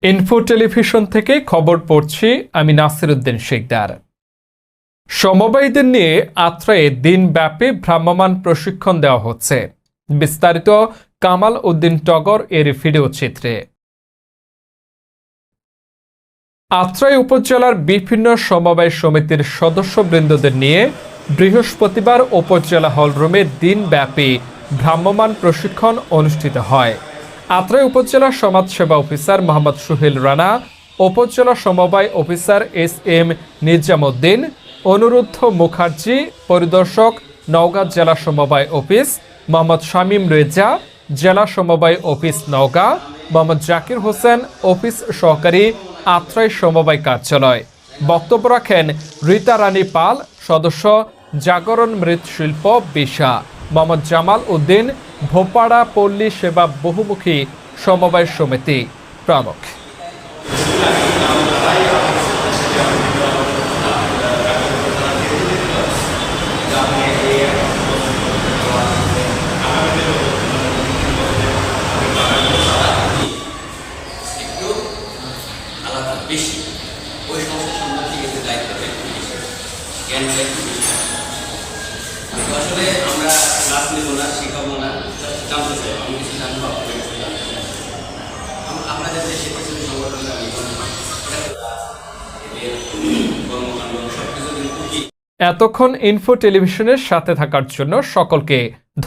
Info television থেকে খবর পড়ছি আমি নাসিরউদ্দিন শিকদার। সমবায়ীদের নিয়ে আত্রায়ে দিনব্যাপী ভ্রাম্যমাণ প্রশিক্ষণ দেওয়া হচ্ছে। বিস্তারিত কামাল উদ্দিন টগর এর ভিডিও চিত্রে। আত্রাই উপজেলার বিভিন্ন সমবায় সমিতির সদস্যবৃন্দদের নিয়ে বৃহস্পতিবার উপজেলা হলরুমে দিনব্যাপী ভ্রাম্যমাণ প্রশিক্ষণ অনুষ্ঠিত হয়। আত্রাই উপজেলা সমাজসেবা অফিসার মোহাম্মদ সুহেল রানা, উপজেলা সমবায় অফিসার এস.এম. নিজামউদ্দিন, অনুরুদ্ধ মুখার্জি, পরিদর্শক নওগাঁ জেলা সমবায় অফিস মোহাম্মদ শামীম রেজা, জেলা সমবায় অফিস নওগাঁ মোহাম্মদ জাকির হোসেন, অফিস সহকারী আত্রাই সমবায় কার্যালয়। বক্তব্য রাখেন রীতা রানী পাল, সদস্য জাগরণ মৃৎশিল্প বিশা, মোহাম্মদ জামাল উদ্দিন, ভোপাড়া পল্লী সেবা বহুমুখী সমবায় সমিতি প্রমুখ। আসলে আমরা ক্লাস নেব না, শেখাবো না, জানতে চাই, আমি কিছু জানবো আপনাদের যে শিক্ষাশ্রী সংগঠন কর্মকাণ্ড সবকিছু কিন্তু। এতক্ষণ ইনফো টেলিভিশনের সাথে থাকার জন্য সকলকে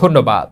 ধন্যবাদ।